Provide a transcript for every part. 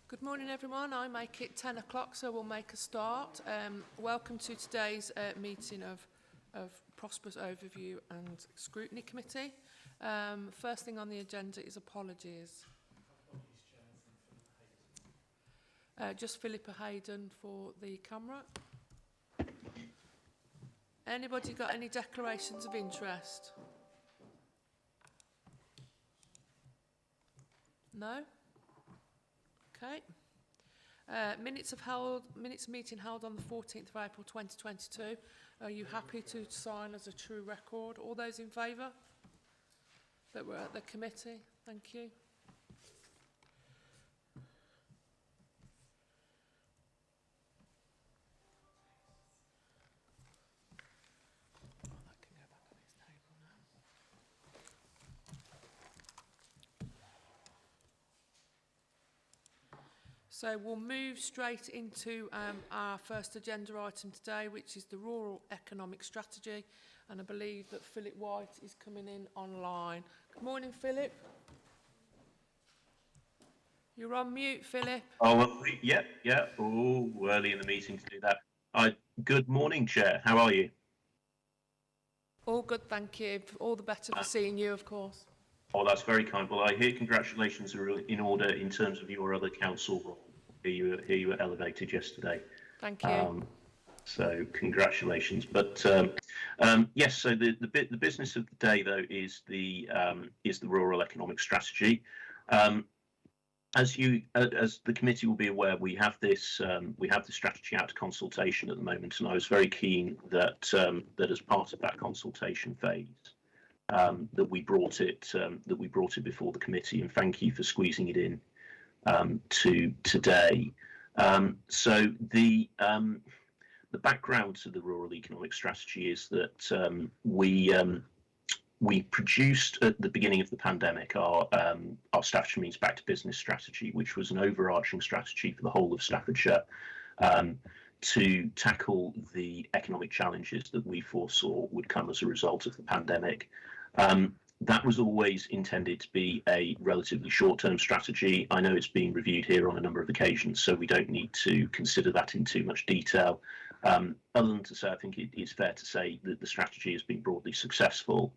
Good morning everyone. I make it 10 o'clock, so we'll make a start. Welcome to today's meeting of Prosperous Overview and Scrutiny Committee. First thing on the agenda is apologies. Just Philippa Hayden for the camera. Anybody got any declarations of interest? No? Okay. Minutes meeting held on the 14th of April 2022. Are you happy to sign as a true record? All those in favour that were at the committee? Thank you. That can go back on his table now. So we'll move straight into our first agenda item today, which is the Rural Economic Strategy. And I believe that Philip White is coming in online. Good morning, Philip. You're on mute, Philip. Oh, well, yeah. Oh, early in the meeting to do that. Good morning, Chair. How are you? All good, thank you. All the better for seeing you, of course. Oh, that's very kind. Well, I hear congratulations are in order in terms of your other council role. Here you were elevated yesterday. Thank you. So congratulations. But yes, so the business of the day though is the rural economic strategy. As the committee will be aware, we have the strategy out to consultation at the moment, and I was very keen that as part of that consultation phase, that we brought it before the committee, and thank you for squeezing it in to today. So the background to the rural economic strategy is that we produced at the beginning of the pandemic our Staffordshire Means Back to Business strategy, which was an overarching strategy for the whole of Staffordshire to tackle the economic challenges that we foresaw would come as a result of the pandemic. That was always intended to be a relatively short-term strategy. I know it's being reviewed here on a number of occasions, so we don't need to consider that in too much detail. Other than to say, I think it is fair to say that the strategy has been broadly successful.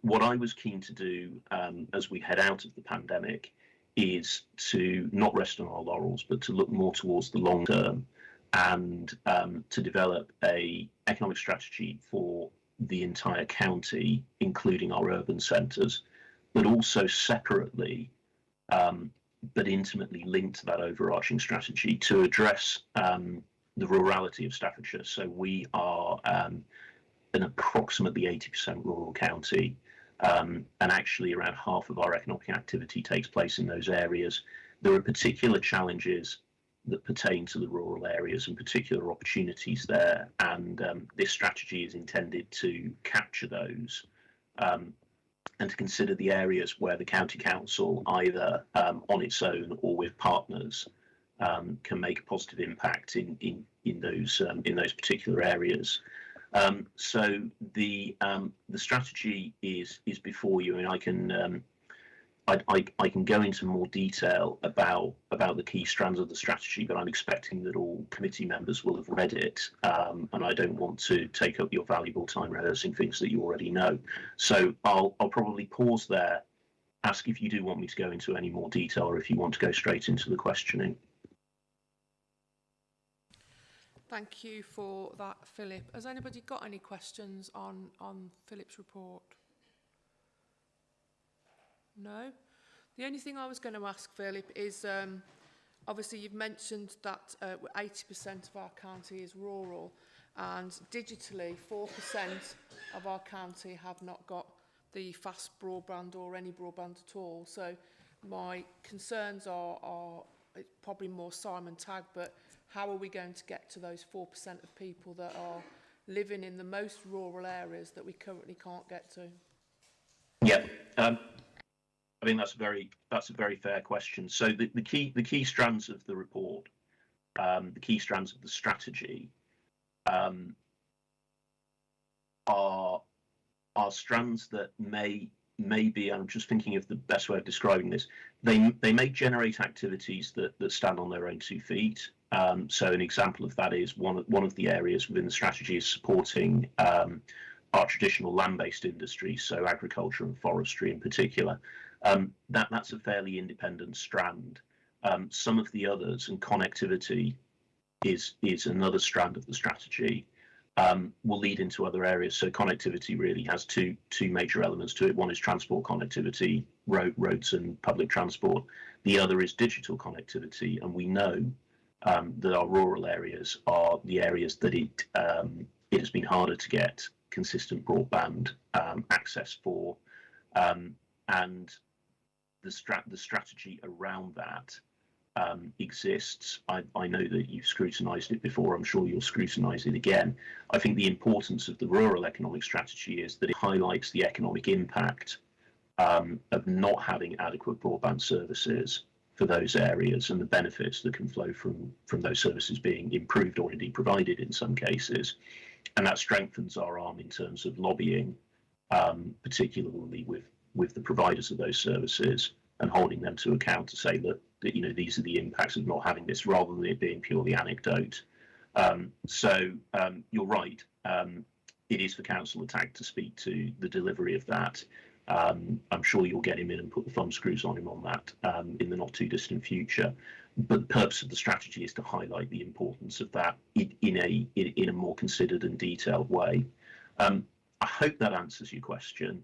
What I was keen to do as we head out of the pandemic is to not rest on our laurels, but to look more towards the long term and to develop an economic strategy for the entire county, including our urban centres, but also separately, but intimately linked to that overarching strategy to address the rurality of Staffordshire. So we are an approximately 80% rural county, and actually around half of our economic activity takes place in those areas. There are particular challenges that pertain to the rural areas and particular opportunities there, and this strategy is intended to capture those and to consider the areas where the county council, either on its own or with partners, can make a positive impact in those particular areas. So the strategy is before you, and I can go into more detail about the key strands of the strategy, but I'm expecting that all committee members will have read it, and I don't want to take up your valuable time rehearsing things that you already know. So I'll probably pause there, ask if you do want me to go into any more detail, or if you want to go straight into the questioning. Thank you for that, Philip. Has anybody got any questions on Philip's report? No? The only thing I was going to ask, Philip, is obviously you've mentioned that 80% of our county is rural, and digitally 4% of our county have not got the fast broadband or any broadband at all. So my concerns are it's probably more Simon Tagg, but how are we going to get to those 4% of people that are living in the most rural areas that we currently can't get to? Yeah, I think that's a very fair question. So the key strands of the report, the key strands of the strategy, are strands that may maybe, I'm just thinking of the best way of describing this, they may generate activities that stand on their own 2 feet. So an example of that is one of the areas within the strategy is supporting our traditional land-based industries, so agriculture and forestry in particular. That's a fairly independent strand. Some of the others, and connectivity is another strand of the strategy, will lead into other areas. So connectivity really has two major elements to it. One is transport connectivity, roads and public transport. The other is digital connectivity, and we know that our rural areas are the areas that it has been harder to get consistent broadband access for, and the strategy around that exists. I know that you've scrutinised it before. I'm sure you'll scrutinise it again. I think the importance of the rural economic strategy is that it highlights the economic impact of not having adequate broadband services for those areas, and the benefits that can flow from those services being improved or indeed provided in some cases. And that strengthens our arm in terms of lobbying, particularly with the providers of those services, and holding them to account to say that these are the impacts of not having this, rather than it being purely anecdote. So you're right. It is for Councillor Tagg to speak to the delivery of that. I'm sure you'll get him in and put the thumb screws on him on that in the not too distant future. But the purpose of the strategy is to highlight the importance of that in a more considered and detailed way. I hope that answers your question,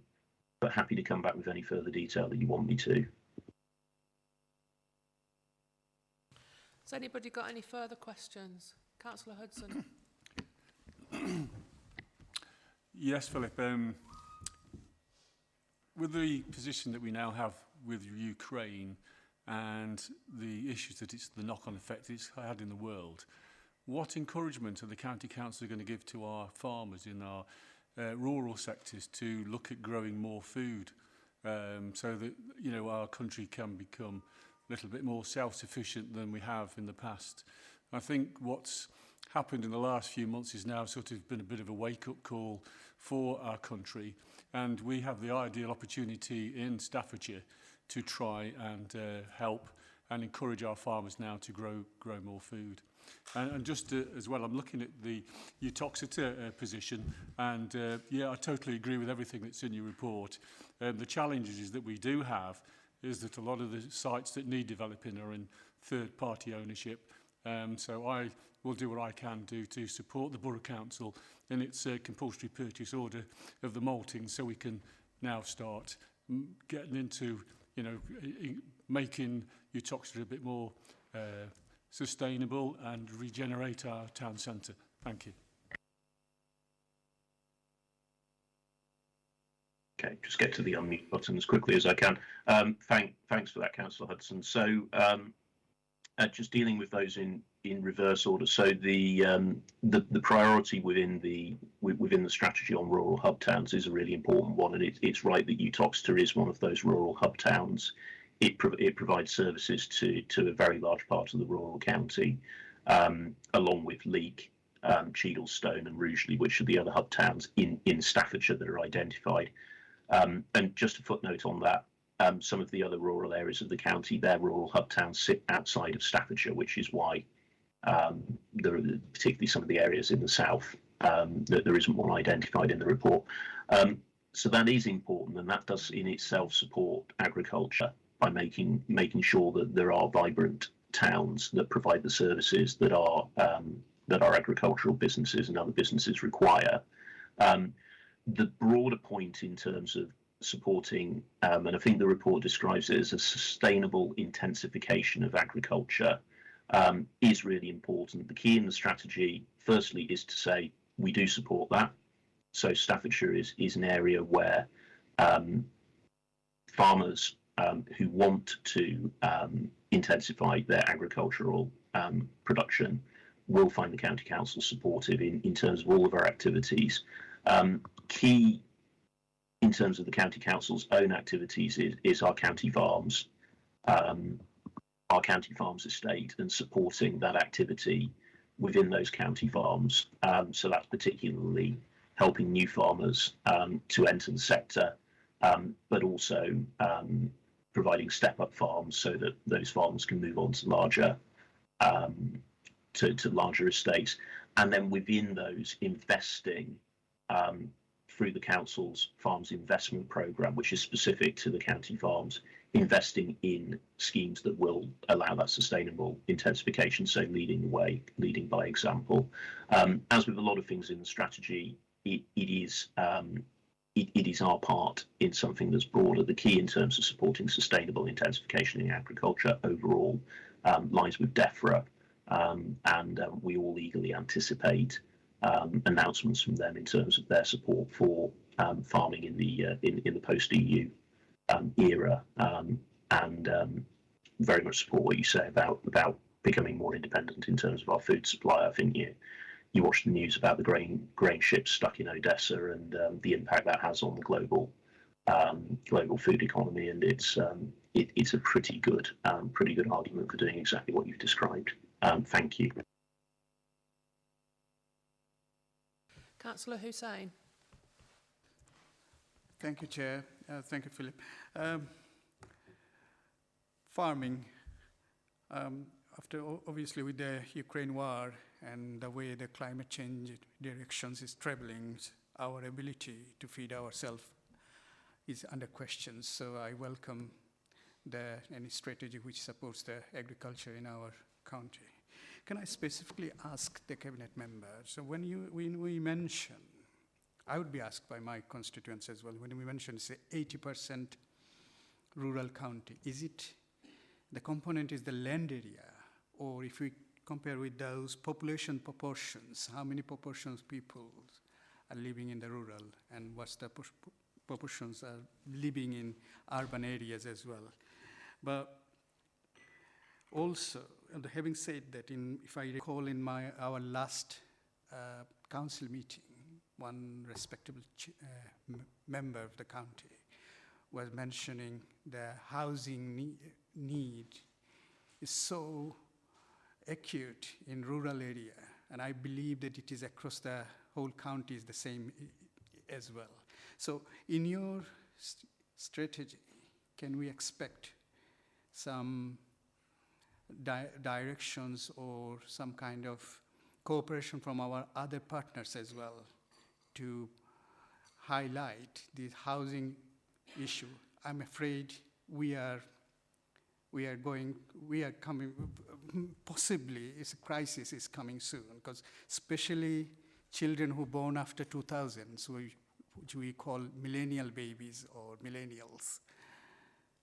but happy to come back with any further detail that you want me to. Has anybody got any further questions? Councillor Hudson. Yes, Philip. With the position that we now have with Ukraine and the issues that the knock-on effect it's had in the world, what encouragement are the county council going to give to our farmers in our rural sectors to look at growing more food, so that our country can become a little bit more self-sufficient than we have in the past? I think what's happened in the last few months is now sort of been a bit of a wake-up call for our country, and we have the ideal opportunity in Staffordshire to try and help and encourage our farmers now to grow more food. And just as well, I'm looking at the Utoxeter position, and yeah, I totally agree with everything that's in your report. The challenges is that we do have is that a lot of the sites that need developing are in third-party ownership. So I will do what I can do to support the Borough Council in its compulsory purchase order of the malting, so we can now start getting into, making Utoxeter a bit more sustainable and regenerate our town centre. Thank you. Okay, just get to the unmute button as quickly as I can. Thanks for that, Councillor Hudson. So just dealing with those in reverse order. So the priority within the strategy on rural hub towns is a really important one, and it's right that Utoxeter is one of those rural hub towns. It provides services to a very large part of the rural county, along with Leek, Cheadlestone and Rugeley, which are the other hub towns in Staffordshire that are identified. And just a footnote on that, some of the other rural areas of the county, their rural hub towns sit outside of Staffordshire, which is why there are particularly some of the areas in the south that there isn't one identified in the report. So that is important, and that does in itself support agriculture by making sure that there are vibrant towns that provide the services that our agricultural businesses and other businesses require. The broader point in terms of supporting, and I think the report describes it as a sustainable intensification of agriculture, is really important. The key in the strategy, firstly, is to say we do support that. So Staffordshire is an area where farmers who want to intensify their agricultural production will find the county council supportive in terms of all of our activities. Key in terms of the county council's own activities is our county farms estate, and supporting that activity within those county farms. So that's particularly helping new farmers to enter the sector, but also providing step-up farms so that those farms can move on to larger to larger estates, and then within those investing through the council's farms investment programme, which is specific to the county farms, investing in schemes that will allow that sustainable intensification, so leading the way, leading by example. As with a lot of things in the strategy, it is our part in something that's broader. The key in terms of supporting sustainable intensification in agriculture overall lies with DEFRA, and we all eagerly anticipate announcements from them in terms of their support for farming in the post-EU era, and very much support what you say about becoming more independent in terms of our food supply. I think you watch the news about the grain ships stuck in Odessa and the impact that has on the global food economy, and it's a pretty good argument for doing exactly what you've described. Thank you. Councillor Hussain. Thank you, Chair. Thank you, Philip. Farming, after obviously with the Ukraine war and the way the climate change directions is traveling, our ability to feed ourselves is under question. So I welcome any strategy which supports the agriculture in our country. Can I specifically ask the cabinet member, so when we mention, I would be asked by my constituents as well, when we mention, say, 80% rural county, is it, the component is the land area, or if we compare with those population proportions, how many proportions people are living in the rural, and what's the proportions are living in urban areas as well? But also, and having said that, if I recall in our last council meeting, one respectable member of the county was mentioning the housing need is so acute in rural area, and I believe that it is across the whole county is the same as well. So in your strategy, can we expect some directions or some kind of cooperation from our other partners as well to highlight the housing issue? I'm afraid we are coming, possibly it's a crisis is coming soon, because especially children who born after 2000, so which we call millennial babies or millennials,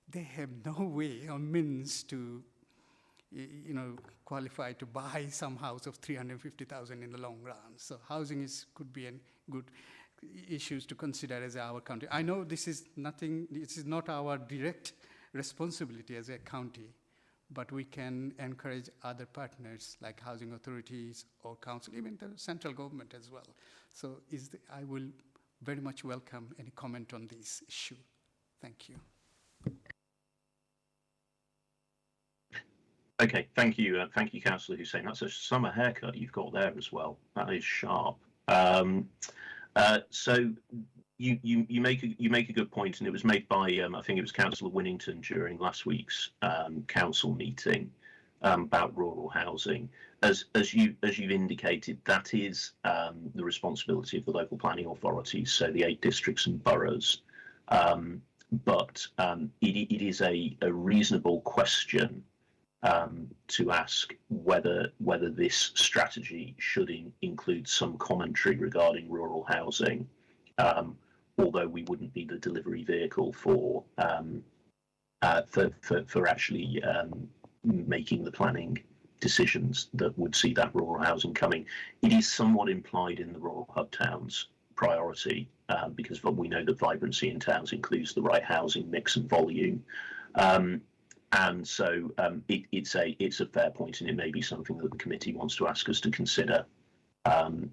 they have no way or means to qualify to buy some house of 350,000 in the long run. So housing could be a good issues to consider as our county. I know this is not our direct responsibility as a county, but we can encourage other partners like housing authorities or council, even the central government as well. So I will very much welcome any comment on this issue. Thank you. Okay, thank you, Councillor Hussain. That's a summer haircut you've got there as well. That is sharp. So you make a good point, and it was made by I think it was Councillor Winnington during last week's council meeting about rural housing. As you've indicated, that is the responsibility of the local planning authorities, so the 8 districts and boroughs. But it is a reasonable question to ask whether this strategy should include some commentary regarding rural housing, although we wouldn't be the delivery vehicle for actually making the planning decisions that would see that rural housing coming. It is somewhat implied in the rural hub towns priority, because we know that vibrancy in towns includes the right housing mix and volume. And so it's a fair point, and it may be something that the committee wants to ask us to consider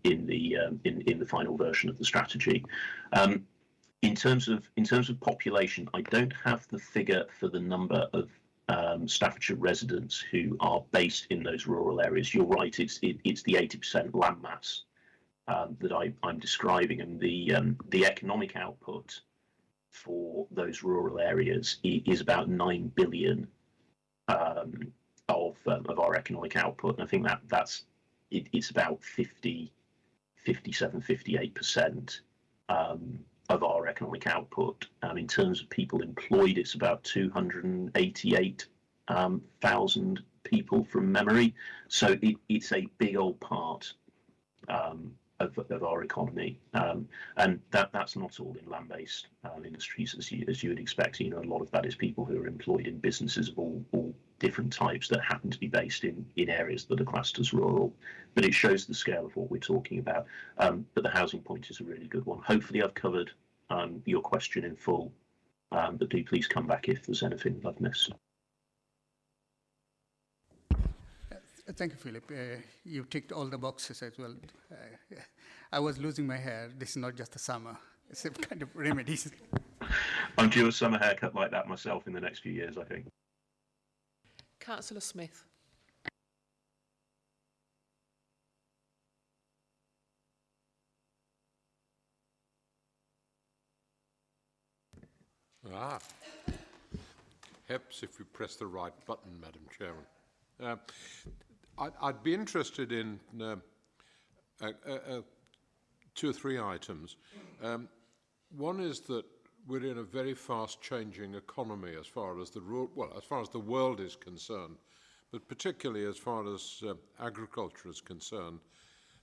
in the final version of the strategy. In terms of population, I don't have the figure for the number of Staffordshire residents who are based in those rural areas. You're right; it's the 80% landmass that I'm describing, and the economic output for those rural areas is about 9 billion of our economic output. And I think it's about 58% of our economic output. In terms of people employed, it's about 288,000 people from memory. So it's a big old part of our economy, and that's not all in land-based industries, as you would expect. A lot of that is people who are employed in businesses of all different types that happen to be based in areas that are classed as rural. But it shows the scale of what we're talking about. But the housing point is a really good one. Hopefully I've covered your question in full, but do please come back if there's anything I've missed. Thank you, Philip. You ticked all the boxes as well. I was losing my hair. This is not just the summer. It's a kind of remedies. I'm due a summer haircut like that myself in the next few years, I think. Councillor Smith. Perhaps if we press the right button, Madam Chairman. I'd be interested in 2 or 3 items. One is that we're in a very fast-changing economy as far as the world is concerned, but particularly as far as agriculture is concerned.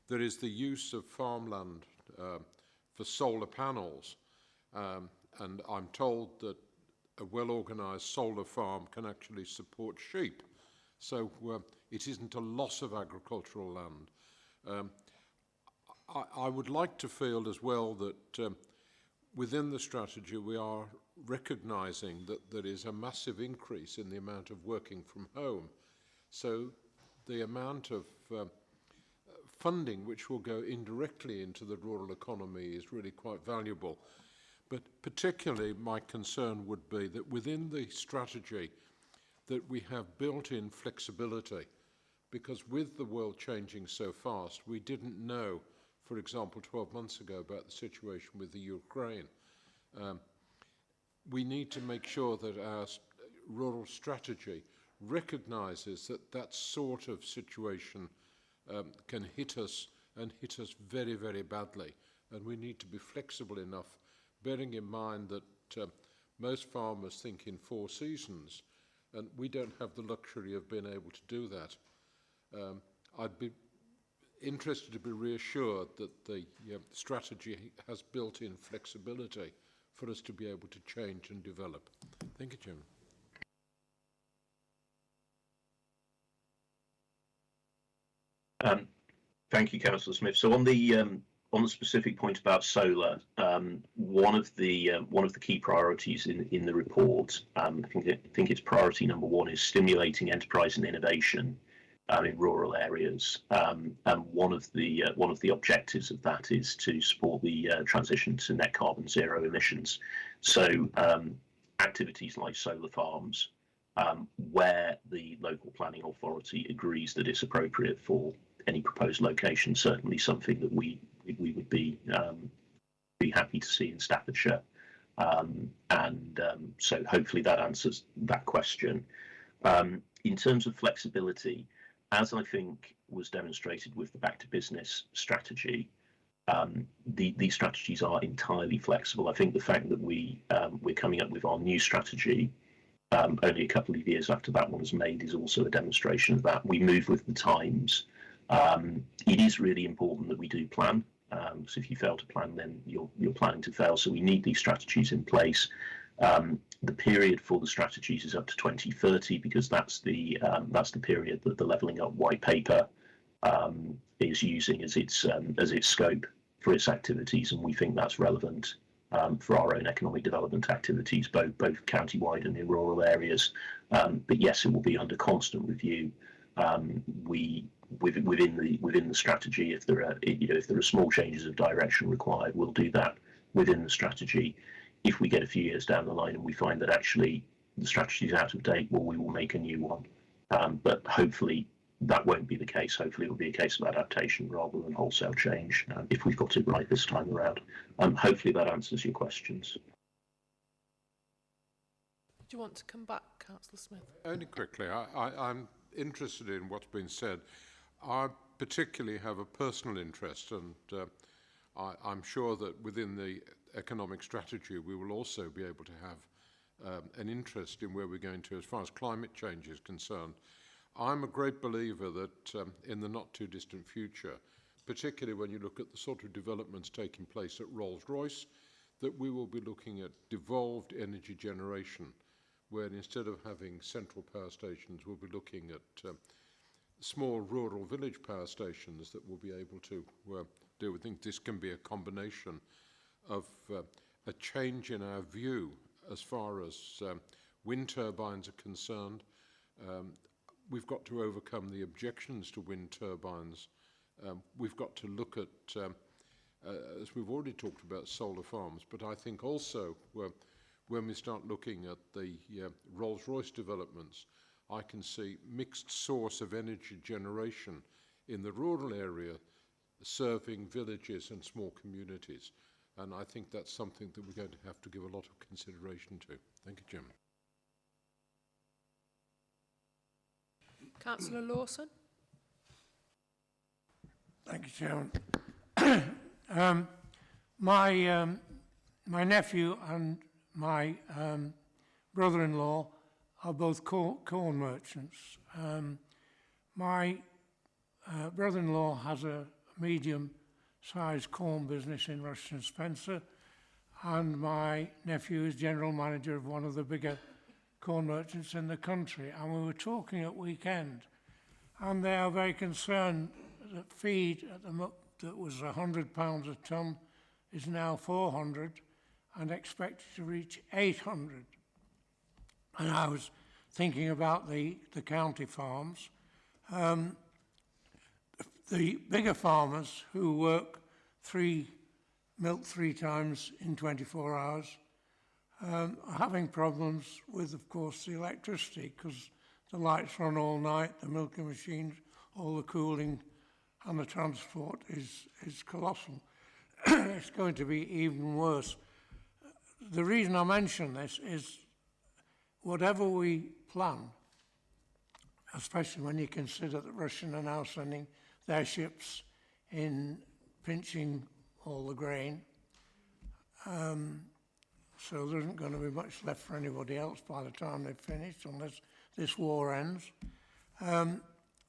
There is the use of farmland for solar panels, and I'm told that a well-organised solar farm can actually support sheep. So it isn't a loss of agricultural land. I would like to feel as well that within the strategy we are recognising that there is a massive increase in the amount of working from home. So the amount of funding which will go indirectly into the rural economy is really quite valuable. But particularly my concern would be that within the strategy that we have built-in flexibility, because with the world changing so fast, we didn't know, for example, 12 months ago about the situation with the Ukraine. We need to make sure that our rural strategy recognises that that sort of situation can hit us and hit us very, very badly. And we need to be flexible enough, bearing in mind that most farmers think in 4 seasons, and we don't have the luxury of being able to do that. I'd be interested to be reassured that the strategy has built-in flexibility for us to be able to change and develop. Thank you, Chairman. Thank you, Councillor Smith. So on the specific point about solar, one of the key priorities in the report, I think it's priority number 1, is stimulating enterprise and innovation in rural areas, and one of the objectives of that is to support the transition to net carbon zero emissions. So activities like solar farms, where the local planning authority agrees that it's appropriate for any proposed location, certainly something that we would be happy to see in Staffordshire, and so hopefully that answers that question. In terms of flexibility, as I think was demonstrated with the Back to Business strategy, these strategies are entirely flexible. I think the fact that we're coming up with our new strategy only a couple of years after that one was made is also a demonstration of that. We move with the times. It is really important that we do plan. So if you fail to plan, then you're planning to fail. So we need these strategies in place. The period for the strategies is up to 2030 because that's the period that the Levelling Up White Paper is using as its scope for its activities, and we think that's relevant for our own economic development activities, both county-wide and in rural areas. But yes, it will be under constant review. Within the strategy, if there are small changes of direction required, we'll do that within the strategy. If we get a few years down the line and we find that actually the strategy is out of date, well, we will make a new one. But hopefully that won't be the case. Hopefully it will be a case of adaptation rather than wholesale change if we've got it right this time around. Hopefully that answers your questions. you want to come back, Councillor Smith? Only quickly, I'm interested in what's been said. I particularly have a personal interest, and I'm sure that within the economic strategy we will also be able to have an interest in where we're going to as far as climate change is concerned. I'm a great believer that in the not too distant future, particularly when you look at the sort of developments taking place at Rolls-Royce, that we will be looking at devolved energy generation, where instead of having central power stations, we'll be looking at small rural village power stations that will be able to deal with things. This can be a combination of a change in our view as far as wind turbines are concerned. We've got to overcome the objections to wind turbines. We've got to look at, as we've already talked about, solar farms, but I think also when we start looking at the Rolls-Royce developments, I can see mixed source of energy generation in the rural area serving villages and small communities. And I think that's something that we're going to have to give a lot of consideration to. Thank you, Jim. Councillor Lawson? Thank you, Chairman. My nephew and my brother-in-law are both corn merchants. My brother-in-law has a medium-sized corn business in Rushton Spencer, and my nephew is general manager of one of the bigger corn merchants in the country. And we were talking at weekend, and they are very concerned that feed that was £100 a tonne is now 400 and expected to reach 800. And I was thinking about the county farms. The bigger farmers who milk 3 times in 24 hours are having problems with, of course, the electricity, because the lights run all night, the milking machines, all the cooling and the transport is colossal. It's going to be even worse. The reason I mention this is whatever we plan, especially when you consider that Russia are now sending their ships in pinching all the grain, so there isn't going to be much left for anybody else by the time they've finished, unless this war ends.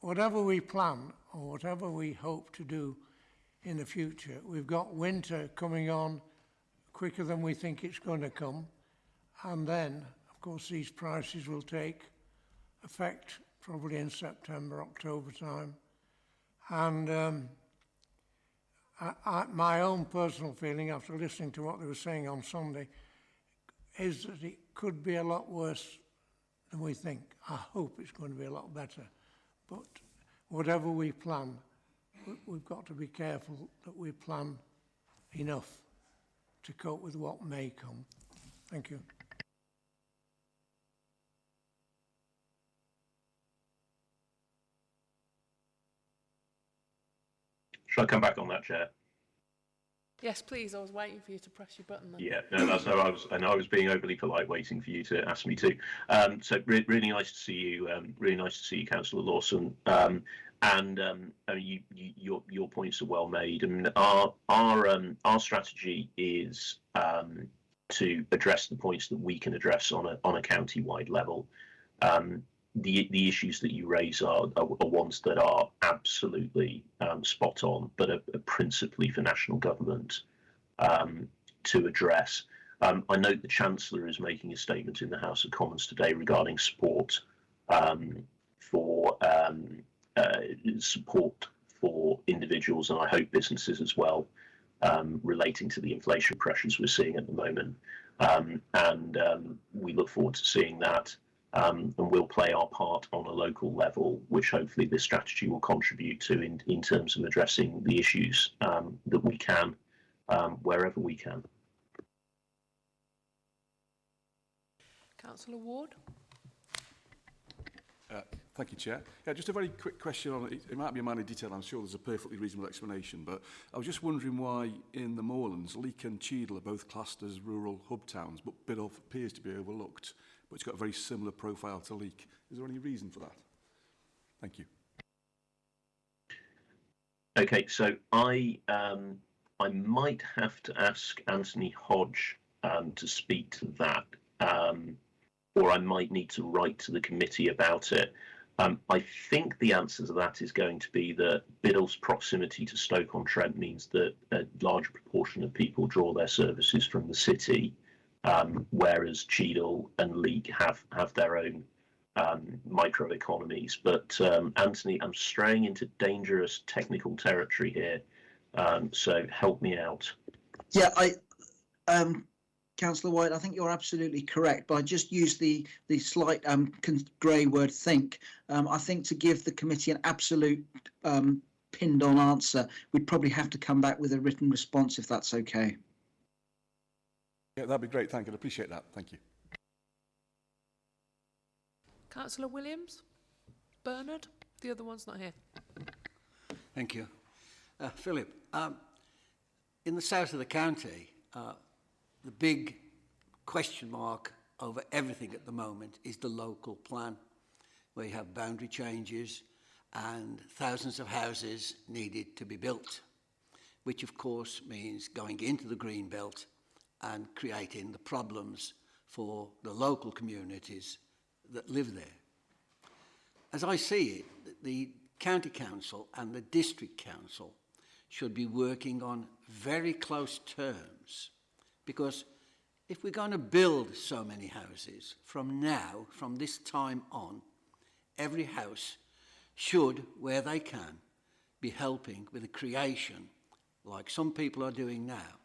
Whatever we plan or whatever we hope to do in the future, we've got winter coming on quicker than we think it's going to come, and then, of course, these prices will take effect probably in September, October time. And my own personal feeling after listening to what they were saying on Sunday is that it could be a lot worse than we think. I hope it's going to be a lot better. But whatever we plan, we've got to be careful that we plan enough to cope with what may come. Thank you. Shall I come back on that, Chair? Yes, please. I was waiting for you to press your button then. Yeah, no, that's how I was being overly polite, waiting for you to ask me to. So really nice to see you. Really nice to see you, Councillor Lawson. Your points are well made. I mean, our strategy is to address the points that we can address on a county-wide level. The issues that you raise are ones that are absolutely spot on, but are principally for national government to address. I note the Chancellor is making a statement in the House of Commons today regarding support for individuals, and I hope businesses as well, relating to the inflation pressures we're seeing at the moment. We look forward to seeing that. And we'll play our part on a local level, which hopefully this strategy will contribute to in terms of addressing the issues that we can, wherever we can. Councillor Ward? Thank you, Chair. Yeah, just a very quick question on it. It might be a minor detail. I'm sure there's a perfectly reasonable explanation, but I was just wondering why in the Moorlands, Leek and Cheadle are both classed as rural hub towns, but Biddulph appears to be overlooked. but it's got a very similar profile to Leek. Is there any reason for that? Thank you. Okay, so I might have to ask Anthony Hodge to speak to that, or I might need to write to the committee about it. I think the answer to that is going to be that Biddle's proximity to Stoke-on-Trent means that a large proportion of people draw their services from the city, whereas Cheadle and Leek have their own microeconomies. But Anthony, I'm straying into dangerous technical territory here, so help me out. Yeah, Councillor White, I think you're absolutely correct, but I just use the slight grey word think. I think to give the committee an absolute pinned on answer, we'd probably have to come back with a written response if that's okay. Yeah, that'd be great. Thank you. I appreciate that. Thank you. Councillor Williams? Bernard? The other one's not here. Thank you. Philip, in the south of the county, the big question mark over everything at the moment is the local plan, where you have boundary changes and thousands of houses needed to be built, which of course means going into the green belt and creating the problems for the local communities that live there. As I see it, the county council and the district council should be working on very close terms, because if we're going to build so many houses from this time on, every house should, where they can, be helping with the creation, like some people are doing now,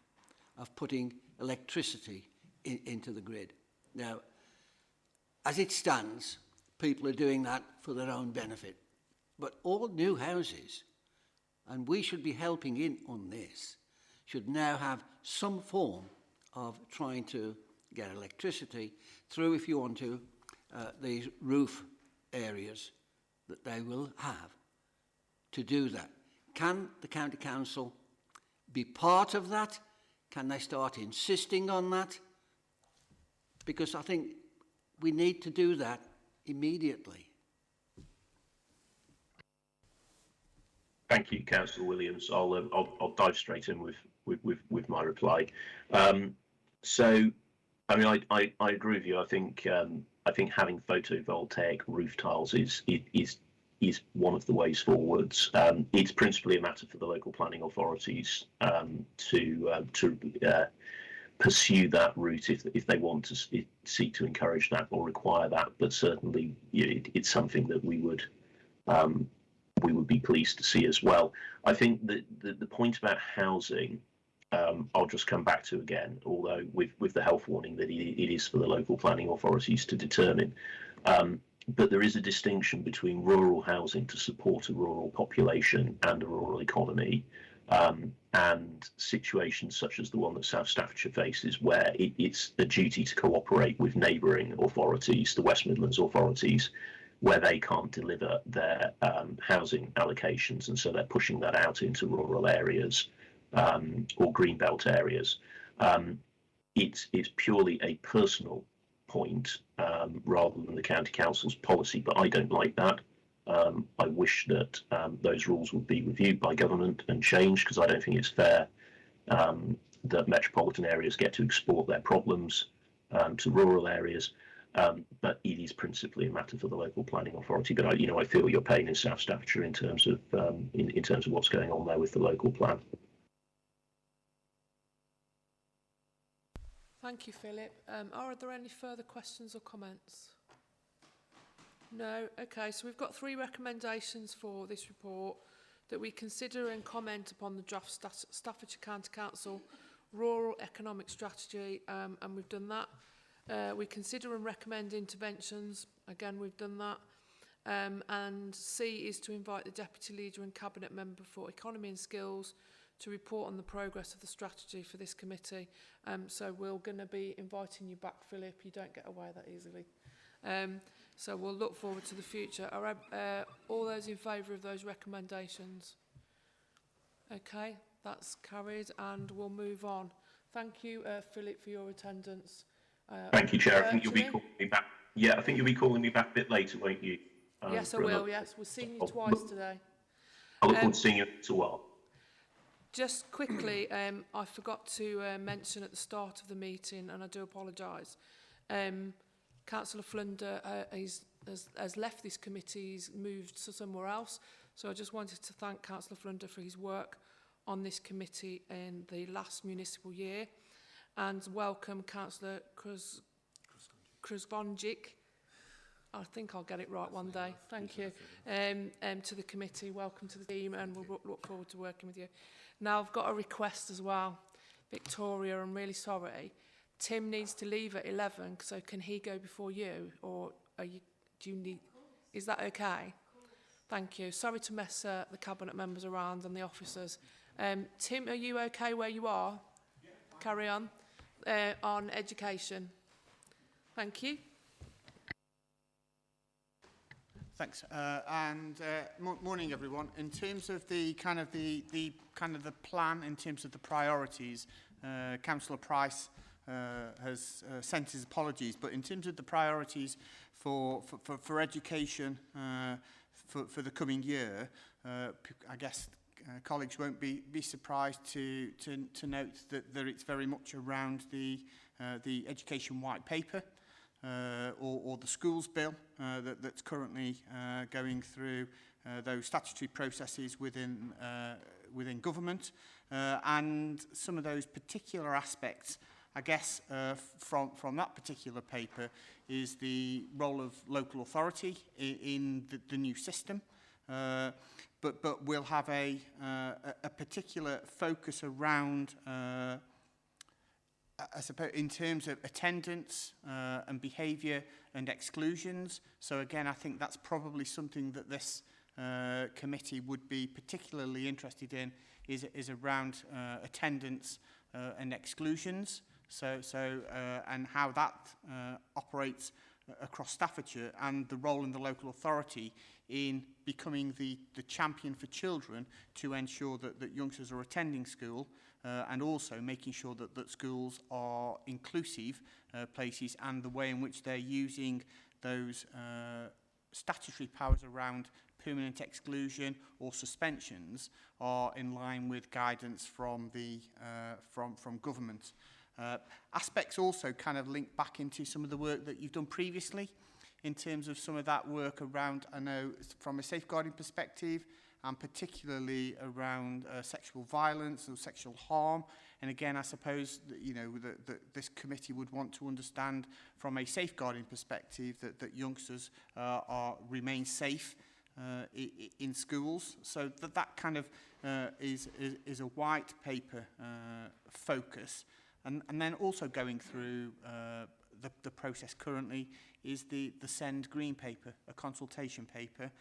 of putting electricity into the grid. Now, as it stands, people are doing that for their own benefit. But all new houses, and we should be helping in on this, should now have some form of trying to get electricity through, if you want to, these roof areas that they will have to do that. Can the county council be part of that? Can they start insisting on that? Because I think we need to do that immediately. Thank you, Councillor Williams. I'll dive straight in with my reply. So, I mean, I agree with you. I think having photovoltaic roof tiles is one of the ways forwards. It's principally a matter for the local planning authorities to pursue that route if they want to seek to encourage that or require that. But certainly, it's something that we would be pleased to see as well. I think that the point about housing, I'll just come back to again, although with the health warning that it is for the local planning authorities to determine. But there is a distinction between rural housing to support a rural population and a rural economy, and situations such as the one that South Staffordshire faces, where it's a duty to cooperate with neighbouring authorities, the West Midlands authorities, where they can't deliver their housing allocations, and so they're pushing that out into rural areas or greenbelt areas. It's purely a personal point rather than the county council's policy, but I don't like that. I wish that those rules would be reviewed by government and changed, because I don't think it's fair that metropolitan areas get to export their problems to rural areas. But it is principally a matter for the local planning authority. But I feel your pain in South Staffordshire in terms of in terms of what's going on there with the local plan. Thank you, Philip. Are there any further questions or comments? No? Okay, so we've got 3 recommendations for this report: that we consider and comment upon the draft Staffordshire County Council Rural Economic Strategy, and we've done that. We consider and recommend interventions, again we've done that. And C is to invite the Deputy Leader and Cabinet Member for Economy and Skills to report on the progress of the strategy for this committee. So we're going to be inviting you back, Philip. You don't get away that easily. So we'll look forward to the future. Are all those in favour of those recommendations? Okay, that's carried, and we'll move on. Thank you, Philip, for your attendance. Thank you, Chair. I think you'll be calling me back. Yeah, I think you'll be calling me back a bit later, won't you? Yes, I for will. another- Yes, we've seen you twice today. I look forward to seeing you in a while. Just quickly, I forgot to mention at the start of the meeting, and I do apologise. Councillor Flunder has left this committee, he's moved to somewhere else. So I just wanted to thank Councillor Flunder for his work on this committee in the last municipal year, and welcome Councillor Kruzvonjic. I think I'll get it right one day. Thank you. To the committee, welcome to the team, and we'll look forward to working with you. Now, I've got a request as well. Victoria, I'm really sorry. Tim needs to leave at 11, so can he go before you, or do you need? Is that okay? Thank you. Sorry to mess the cabinet members around and the officers. Tim, are you okay where you are? Yeah, carry on education. Thank you. Thanks, morning everyone. In terms of the plan, in terms of the priorities, Councillor Price has sent his apologies, but in terms of the priorities for education for the coming year, I guess colleagues won't be surprised to note that it's very much around the education white paper. Or the schools bill that's currently going through those statutory processes within government, and some of those particular aspects, I guess, from that particular paper is the role of local authority in the new system. But we'll have a particular focus around I suppose in terms of attendance and behaviour and exclusions. So again, I think that's probably something that this committee would be particularly interested in is around attendance and exclusions. So and how that operates across Staffordshire, and the role in the local authority in becoming the champion for children to ensure that youngsters are attending school, and also making sure that schools are inclusive places, and the way in which they're using those statutory powers around permanent exclusion or suspensions are in line with guidance from the from government. Aspects also kind of link back into some of the work that you've done previously in terms of some of that work around, I know from a safeguarding perspective, and particularly around sexual violence or sexual harm. And again, I suppose that, you know, this committee would want to understand from a safeguarding perspective that youngsters remain safe in schools. So that kind of is a white paper focus. And then also going through the process currently is the SEND Green Paper, a consultation paper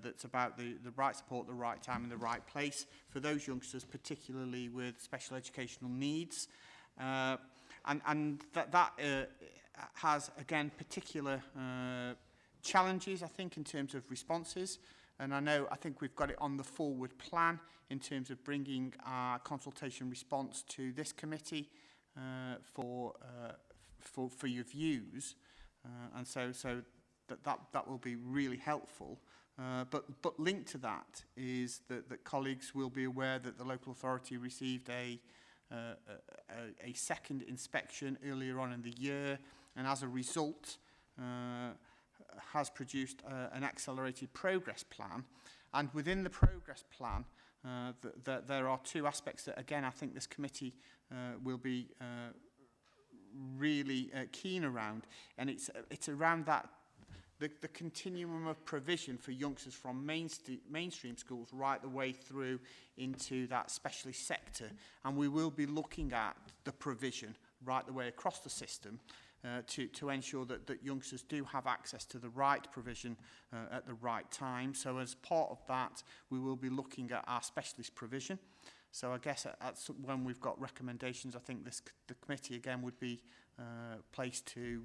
that's about the right support, the right time and the right place for those youngsters, particularly with special educational needs. And that has, again, particular challenges, I think, in terms of responses. And I think we've got it on the forward plan in terms of bringing our consultation response to this committee for your views, and so that will be really helpful. But linked to that is that colleagues will be aware that the local authority received a second inspection earlier on in the year, and as a result has produced an accelerated progress plan. And within the progress plan, there are two aspects that, again, I think this committee will be really keen around, and it's around that the continuum of provision for youngsters from mainstream schools right the way through into that specialist sector. And we will be looking at the provision right the way across the system to ensure that youngsters do have access to the right provision at the right time. So as part of that, we will be looking at our specialist provision. So I guess when we've got recommendations, I think the committee again would be placed to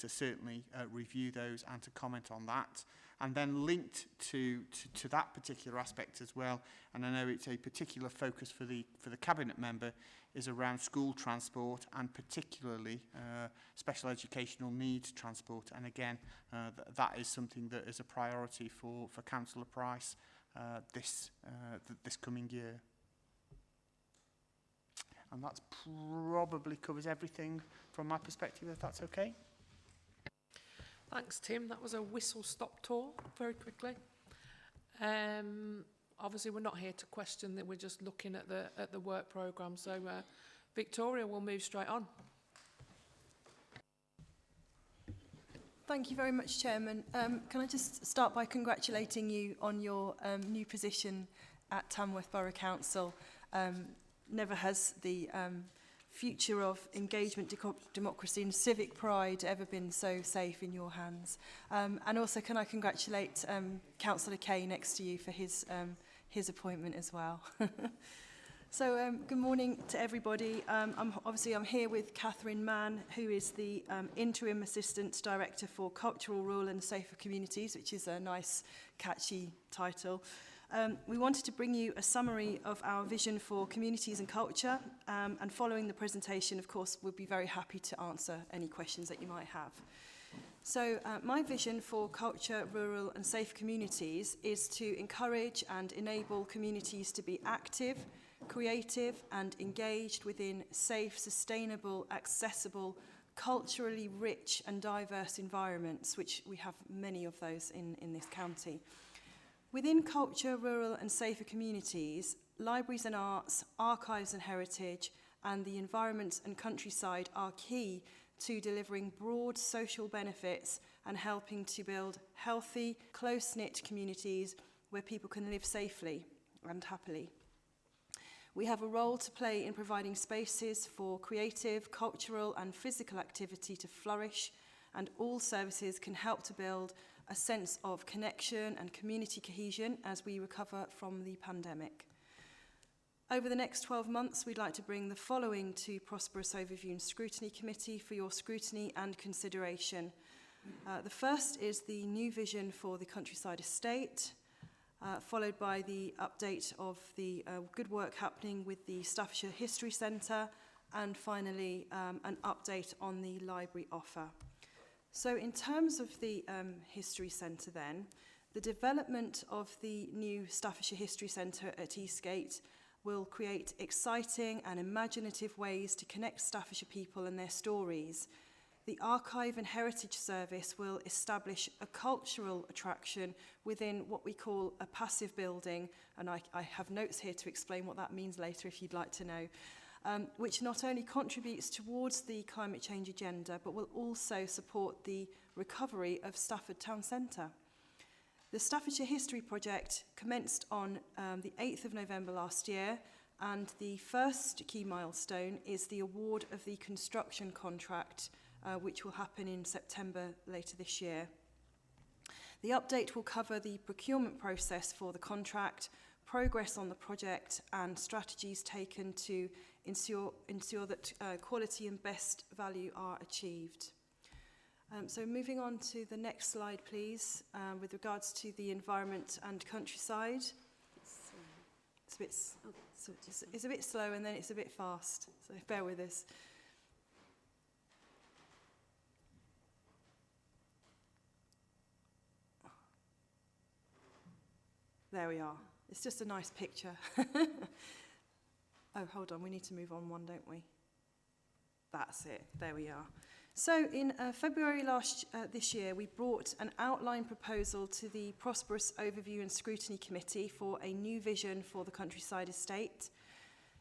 certainly review those and to comment on that. And then linked to that particular aspect as well, and I know it's a particular focus for the Cabinet member, is around school transport and particularly special educational needs transport. And again, that is something that is a priority for Councillor Price this coming year. And that probably covers everything from my perspective, if that's okay. Thanks, Tim. That was a whistle-stop tour, very quickly. Obviously, we're not here to question that. We're just looking at the work programme. So, Victoria, we'll move straight on. Thank you very much, Chairman. Can I just start by congratulating you on your new position at Tamworth Borough Council. Never has the future of engagement, democracy and civic pride ever been so safe in your hands. And also can I congratulate Councillor Kay next to you for his appointment as well. So good morning to everybody. I'm here with Catherine Mann, who is the Interim Assistant Director for Cultural, Rural and Safer Communities, which is a nice, catchy title. We wanted to bring you a summary of our vision for communities and culture, and following the presentation, of course, we'll be very happy to answer any questions that you might have. So my vision for culture, rural and safe communities is to encourage and enable communities to be active, creative and engaged within safe, sustainable, accessible, culturally rich and diverse environments, which we have many of those in this county. Within culture, rural and safer communities, libraries and arts, archives and heritage, and the environment and countryside are key to delivering broad social benefits and helping to build healthy, close-knit communities where people can live safely and happily. We have a role to play in providing spaces for creative, cultural and physical activity to flourish, and all services can help to build a sense of connection and community cohesion as we recover from the pandemic. Over the next 12 months, we'd like to bring the following to Prosperous Overview and Scrutiny Committee for your scrutiny and consideration. The first is the new vision for the countryside estate, followed by the update of the good work happening with the Staffordshire History Centre, and finally an update on the library offer. So in terms of the History Centre then, the development of the new Staffordshire History Centre at Eastgate will create exciting and imaginative ways to connect Staffordshire people and their stories. The Archive and Heritage Service will establish a cultural attraction within what we call a passive building, and I have notes here to explain what that means later if you'd like to know. Which not only contributes towards the climate change agenda, but will also support the recovery of Stafford Town Centre. The Staffordshire History Project commenced on the 8th of November last year, and the first key milestone is the award of the construction contract, which will happen in September later this year. The update will cover the procurement process for the contract, progress on the project and strategies taken to ensure that quality and best value are achieved. So moving on to the next slide, please, with regards to the environment and countryside. It's a bit slow and then it's a bit fast, so bear with us. There we are. It's just a nice picture. Oh, hold on, we need to move on one, don't we? That's it, there we are. So in February this year, we brought an outline proposal to the Prosperous Overview and Scrutiny Committee for a new vision for the countryside estate.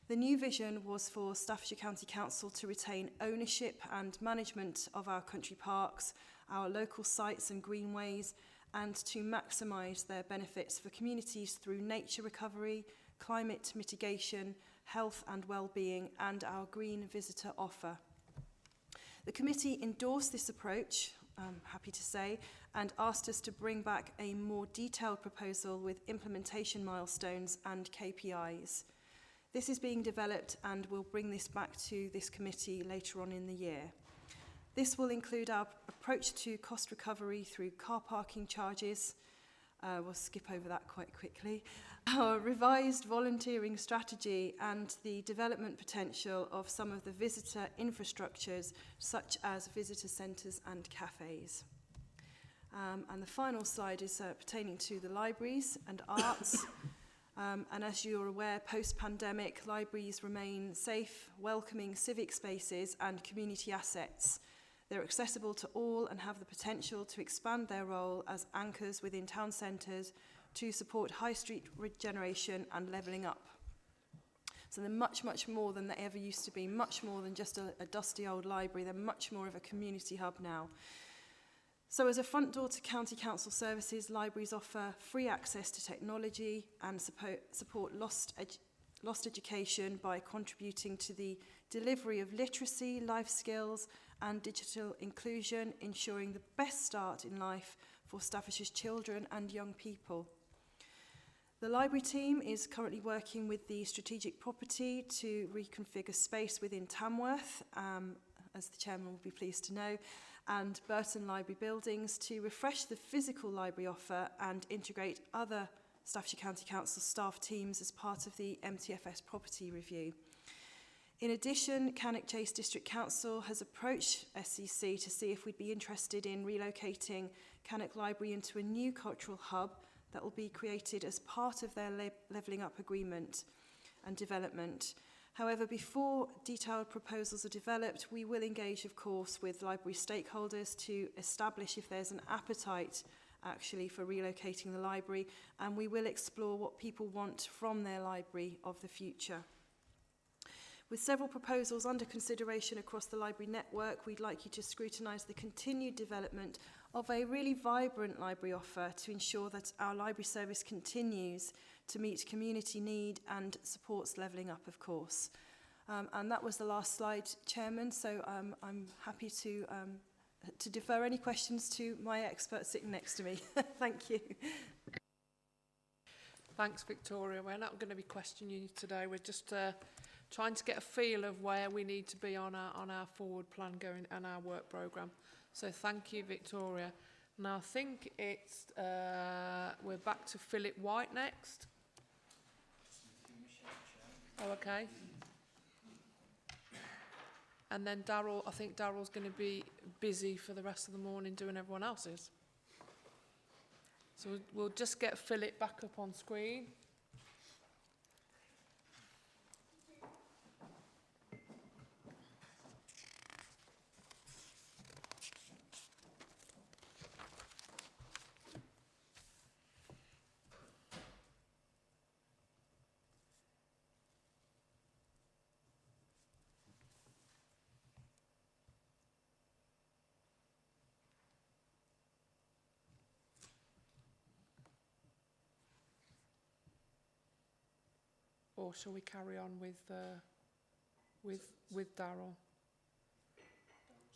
The new vision was for Staffordshire County Council to retain ownership and management of our country parks, our local sites and greenways, and to maximise their benefits for communities through nature recovery, climate mitigation, health and well-being, and our green visitor offer. The committee endorsed this approach, I'm happy to say, and asked us to bring back a more detailed proposal with implementation milestones and KPIs. This is being developed and we'll bring this back to this committee later on in the year. This will include our approach to cost recovery through car parking charges, We'll skip over that quite quickly. Our revised volunteering strategy and the development potential of some of the visitor infrastructures, such as visitor centres and cafes. And the final slide is pertaining to the libraries and arts. And as you're aware, post-pandemic, libraries remain safe, welcoming civic spaces and community assets. They're accessible to all and have the potential to expand their role as anchors within town centres to support high street regeneration and levelling up. So they're much, much more than they ever used to be, much more than just a dusty old library. They're much more of a community hub now. So as a front door to county council services, libraries offer free access to technology and support lost education by contributing to the delivery of literacy, life skills and digital inclusion, ensuring the best start in life for Staffordshire's children and young people. The library team is currently working with the strategic property to reconfigure space within Tamworth, as the chairman will be pleased to know, and Burton Library buildings to refresh the physical library offer and integrate other Staffordshire County Council staff teams as part of the MTFS property review. In addition, Cannock Chase District Council has approached SCC to see if we'd be interested in relocating Cannock Library into a new cultural hub that will be created as part of their levelling up agreement and development. However, before detailed proposals are developed, we will engage, of course, with library stakeholders to establish if there's an appetite actually for relocating the library, and we will explore what people want from their library of the future. With several proposals under consideration across the library network, we'd like you to scrutinise the continued development of a really vibrant library offer to ensure that our library service continues to meet community need and supports levelling up, of course. And that was the last slide, Chairman, so I'm happy to defer any questions to my expert sitting next to me. Thank you. Thanks, Victoria. We're not going to be questioning you today. We're just trying to get a feel of where we need to be on our forward plan going and our work programme. So thank you, Victoria. Now I think it's we're back to Philip White next. Oh, okay. And then Darryl, I think Darryl's going to be busy for the rest of the morning doing everyone else's. So we'll just get Philip back up on screen. Or shall we carry on with Darryl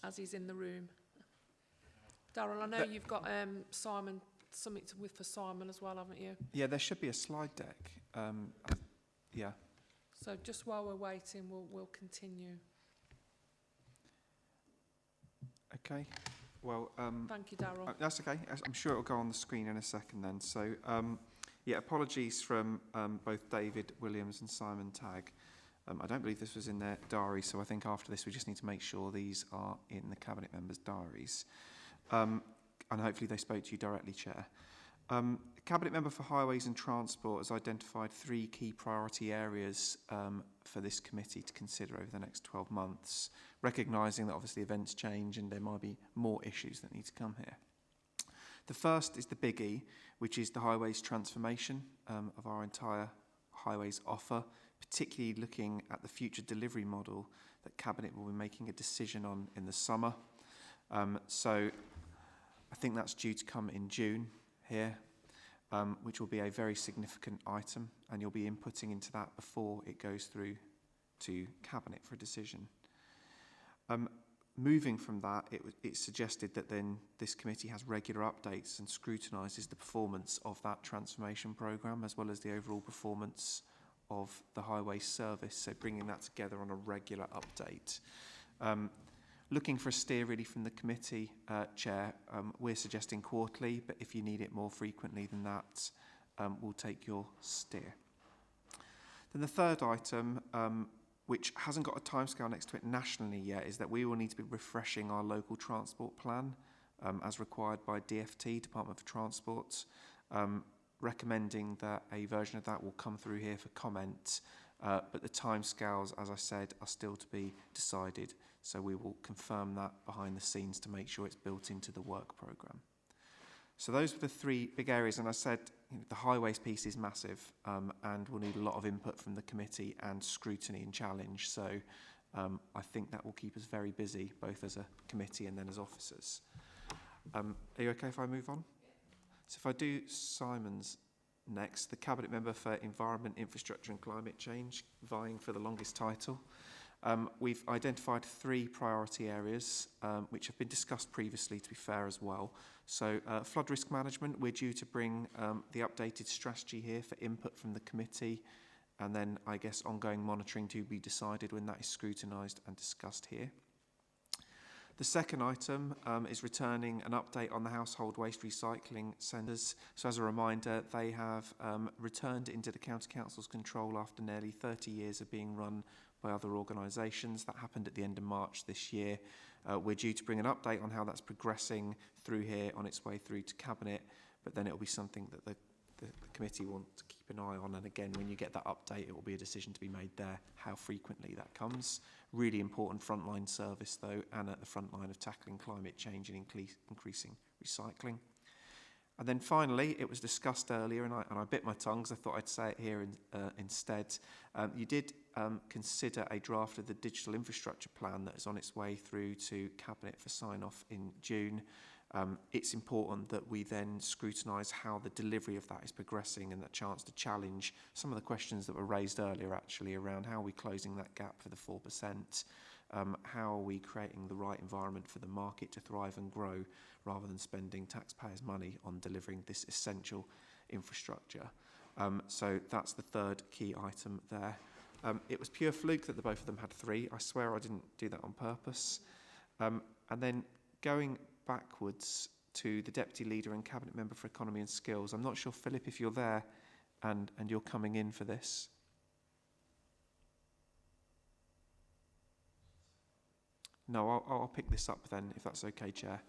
as he's in the room? Darryl, I know you've got Simon, something for Simon as well, haven't you? Yeah, there should be a slide deck. Yeah. So just while we're waiting, we'll continue. Okay. Well, thank you, Darryl. That's okay. I'm sure it'll go on the screen in a second then. So, yeah, apologies from both David Williams and Simon Tagg. I don't believe this was in their diary, so I think after this we just need to make sure these are in the Cabinet members' diaries. And hopefully they spoke to you directly, Chair. Cabinet Member for Highways and Transport has identified 3 key priority areas for this committee to consider over the next 12 months, recognising that obviously events change and there might be more issues that need to come here. The first is the biggie, which is the highways transformation of our entire highways offer, particularly looking at the future delivery model that Cabinet will be making a decision on in the summer. So I think that's due to come in June here, which will be a very significant item, and you'll be inputting into that before it goes through to Cabinet for a decision. Moving from that, it's suggested that then this committee has regular updates and scrutinises the performance of that transformation programme as well as the overall performance of the highway service, so bringing that together on a regular update. Looking for a steer really from the committee, Chair, we're suggesting quarterly, but if you need it more frequently than that, we'll take your steer. Then the third item, which hasn't got a timescale next to it nationally yet, is that we will need to be refreshing our local transport plan as required by DFT, Department for Transport, recommending that a version of that will come through here for comment, but the timescales, as I said, are still to be decided. So we will confirm that behind the scenes to make sure it's built into the work programme. So those were the three big areas, and I said the highways piece is massive, and we'll need a lot of input from the committee and scrutiny and challenge. So I think that will keep us very busy, both as a committee and then as officers. Are you okay if I move on? So if I do Simon's next, the Cabinet Member for Environment, Infrastructure and Climate Change, vying for the longest title. We've identified three priority areas, which have been discussed previously, to be fair, as well. So flood risk management, we're due to bring the updated strategy here for input from the committee, and then I guess ongoing monitoring to be decided when that is scrutinised and discussed here. The second item is returning an update on the household waste recycling centres. So as a reminder, they have returned into the County Council's control after nearly 30 years of being run by other organisations. That happened at the end of March this year. We're due to bring an update on how that's progressing through here on its way through to Cabinet, but then it will be something that the committee want to keep an eye on. And again, when you get that update, it will be a decision to be made there, how frequently that comes. Really important frontline service, though, and at the front line of tackling climate change and increasing recycling. And then finally, it was discussed earlier, and I bit my tongue because I thought I'd say it here instead. You did consider a draft of the digital infrastructure plan that is on its way through to Cabinet for sign-off in June. It's important that we then scrutinise how the delivery of that is progressing, and that chance to challenge some of the questions that were raised earlier, actually, around how are we closing that gap for the 4%, how are we creating the right environment for the market to thrive and grow, rather than spending taxpayers' money on delivering this essential infrastructure. So that's the third key item there. It was pure fluke that the both of them had three. I swear I didn't do that on purpose. And then going backwards to the Deputy Leader and Cabinet Member for Economy and Skills. I'm not sure, Philip, if you're there and you're coming in for this. No, I'll pick this up then, if that's okay, Chair.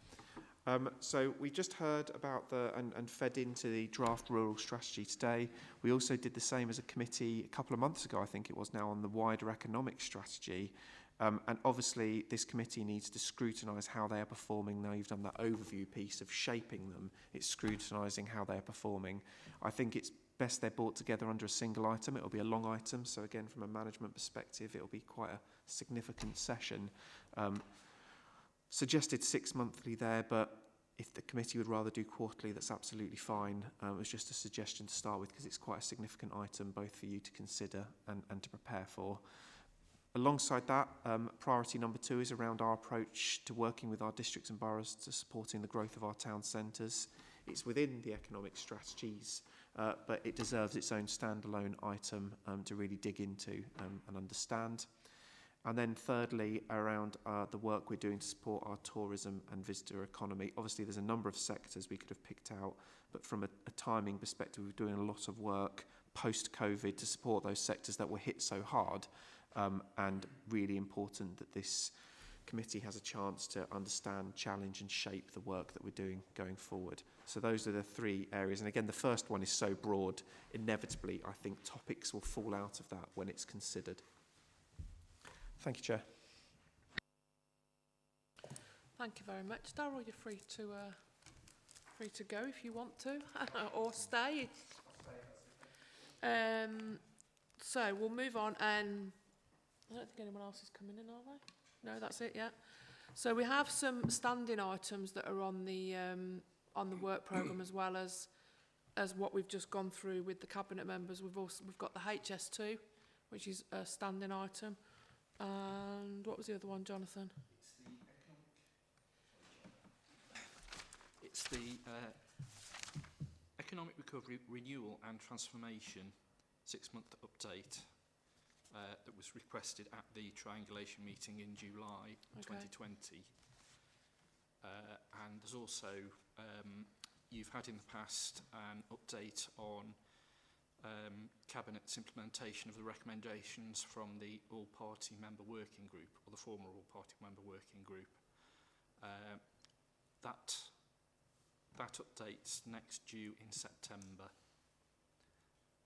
So we just heard about and fed into the draft rural strategy today. We also did the same as a committee a couple of months ago, I think it was now, on the wider economic strategy. And obviously this committee needs to scrutinise how they are performing. Now you've done that overview piece of shaping them, it's scrutinising how they're performing. I think it's best they're brought together under a single item. It'll be a long item, so again, from a management perspective, it'll be quite a significant session. Suggested 6 monthly there, but if the committee would rather do quarterly, that's absolutely fine. It was just a suggestion to start with, because it's quite a significant item both for you to consider and to prepare for. Alongside that, priority number 2 is around our approach to working with our districts and boroughs to supporting the growth of our town centres. It's within the economic strategies, but it deserves its own standalone item to really dig into and understand. And then thirdly, around the work we're doing to support our tourism and visitor economy. Obviously, there's a number of sectors we could have picked out, but from a timing perspective, we're doing a lot of work post-COVID to support those sectors that were hit so hard. And really important that this committee has a chance to understand, challenge and shape the work that we're doing going forward. So those are the three areas. And again, the first one is so broad, inevitably, I think topics will fall out of that when it's considered. Thank you, Chair. Thank you very much. Darryl, you're free to go if you want to, or stay. So we'll move on, and I don't think anyone else is coming in, are they? No, that's it, yeah. So we have some standing items that are on the work programme, as well as what we've just gone through with the cabinet members. We've got the HS2, which is a standing item, and what was the other one, Jonathan? It's the Economic Recovery, Renewal and Transformation 6-month update. that was requested at the Triangulation meeting in July 2020. And there's also, you've had in the past an update on Cabinet's implementation of the recommendations from the All-Party Member Working Group, or the former All-Party Member Working Group. That update's next due in September,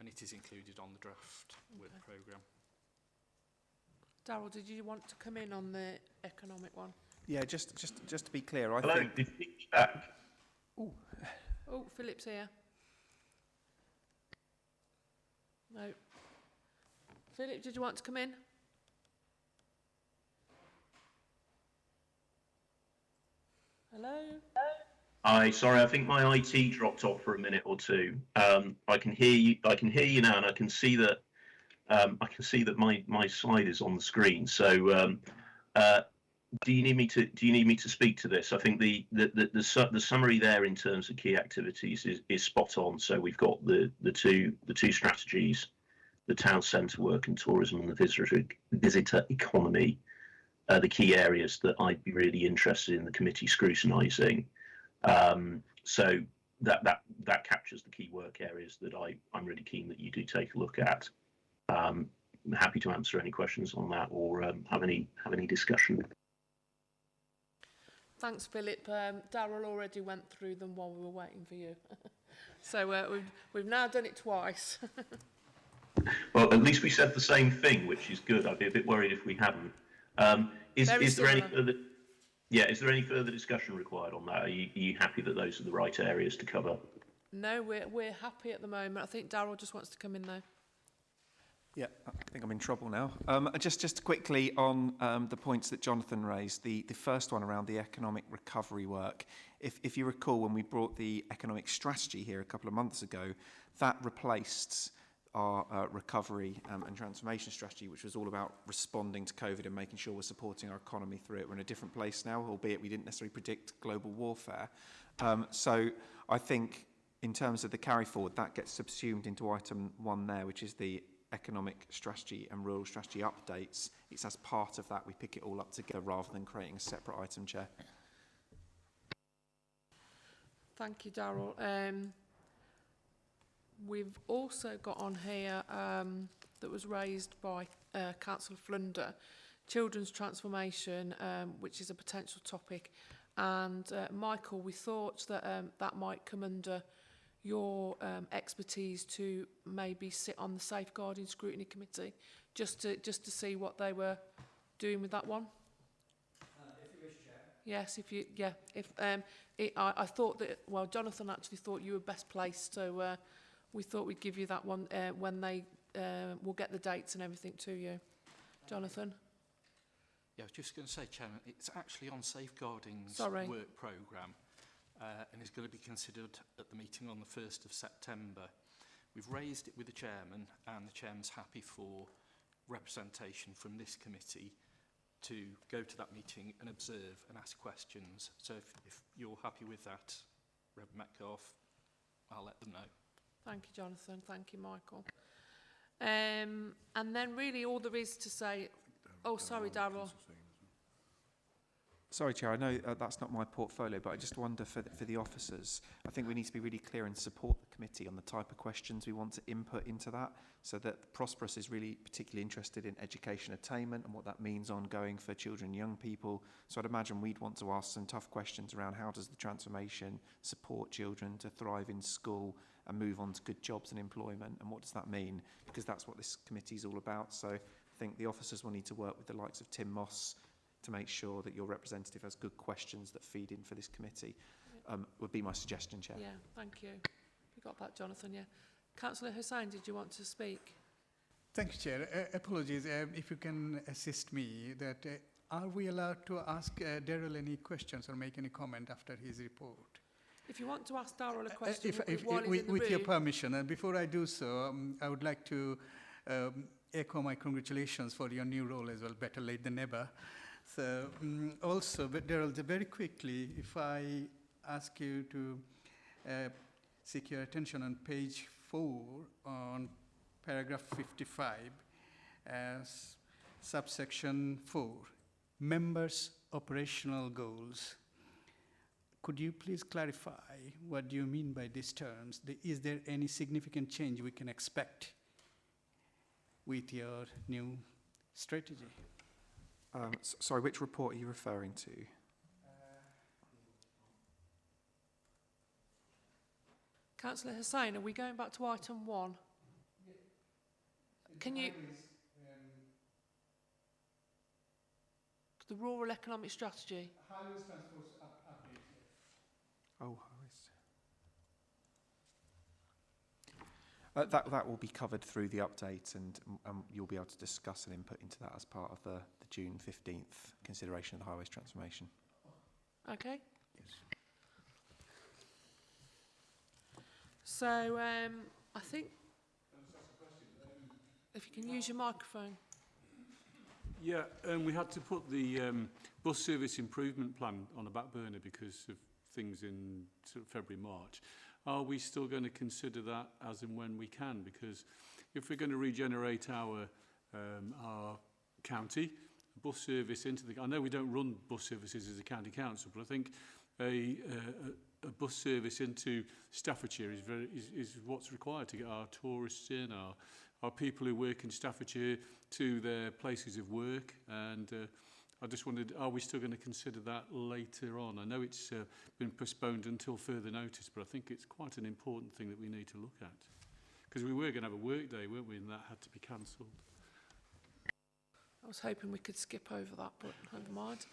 and it is included on the draft work programme. Darryl, did you want to come in on the economic one? Yeah, just to be clear, I Hello, think... did you back? Oh, Philip's here. No. Philip, did you want to come in? Hello? Sorry, I think my IT dropped off for a minute or two. I can hear you. I can hear you now, and I can see that. My slide is on the screen. So, do you need me to speak to this? I think the summary there in terms of key activities is spot on. So we've got the two strategies, the town centre work and tourism, and the visitor economy. The key areas that I'd be really interested in the committee scrutinising. So that captures the key work areas that I'm really keen that you do take a look at. I'm happy to answer any questions on that or have any discussion. Thanks, Philip. Darryl already went through them while we were waiting for you. So we've now done it twice. Well, at least we said the same thing, which is good. I'd be a bit worried if we hadn't. Is there any further? Yeah, is there any further discussion required on that? Are you happy that those are the right areas to cover? No, we're happy at the moment. I think Darryl just wants to come in though. Yeah, I think I'm in trouble now. Just quickly on the points that Jonathan raised, the first one around the economic recovery work. If you recall, when we brought the economic strategy here a couple of months ago, that replaced our recovery and transformation strategy, which was all about responding to COVID and making sure we're supporting our economy through it. We're in a different place now, albeit we didn't necessarily predict global warfare. So I think in terms of the carry forward, that gets subsumed into item 1 there, which is the economic strategy and rural strategy updates. It's as part of that we pick it all up together rather than creating a separate item, Chair. Thank you, Darryl. We've also got on here that was raised by Councillor Flunder, children's transformation, which is a potential topic. And Michael, we thought that that might come under your expertise to maybe sit on the Safeguarding Scrutiny Committee, just to see what they were doing with that one. If you wish, Chair. Yes, I thought that, well, Jonathan actually thought you were best placed, so we thought we'd give you that one when they will get the dates and everything to you. Jonathan? Yeah, I was just going to say, Chairman, it's actually on Safeguarding's work programme and is going to be considered at the meeting on the 1st of September. We've raised it with the Chairman, and the Chairman's happy for representation from this committee to go to that meeting and observe and ask questions. So if you're happy with that, Reverend Metcalfe, I'll let them know. Thank you, Jonathan. Thank you, Michael. And then really all there is to say... Oh, sorry, Darryl. Sorry, Chair, I know that's not my portfolio, but I just wonder for the officers, I think we need to be really clear and support the committee on the type of questions we want to input into that, so that Prosperous is really particularly interested in education attainment and what that means ongoing for children and young people. So I'd imagine we'd want to ask some tough questions around how does the transformation support children to thrive in school and move on to good jobs and employment, and what does that mean? Because that's what this committee is all about. So I think the officers will need to work with the likes of Tim Moss to make sure that your representative has good questions that feed in for this committee, would be my suggestion, Chair. Yeah, thank you. You got that, Jonathan, yeah. Councillor Hussain, did you want to speak? Thank you, Chair. Apologies, if you can assist me, that are we allowed to ask Darryl any questions or make any comment after his report? If you want to ask Darryl a question with your permission, and before I do so, I would like to echo my congratulations for your new role as well, better late than never. So also, but Darryl, very quickly, if I ask you to seek your attention on page 4 on paragraph 55, as subsection 4, members' operational goals. Could you please clarify what do you mean by these terms? Is there any significant change we can expect with your new strategy? Sorry, which report are you referring to? Councillor Hussain, are we going back to item 1? Can you... The Rural Economic Strategy. Highways Transport update, yes. Oh, that will be covered through the update, and you'll be able to discuss and input into that as part of the June 15th consideration of the highways transformation. Okay. Yes. So, I think... If you can use your microphone. Yeah, we had to put the bus service improvement plan on a back burner because of things in sort of February, March. Are we still going to consider that as and when we can? Because if we're going to regenerate our county, bus service into the... I know we don't run bus services as a county council, but I think a bus service into Staffordshire is what's required to get our tourists in, our people who work in Staffordshire to their places of work. And I just wondered, are we still going to consider that later on? I know it's been postponed until further notice, but I think it's quite an important thing that we need to look at. Because we were going to have a work day, weren't we, and that had to be cancelled. I was hoping we could skip over that, but never mind.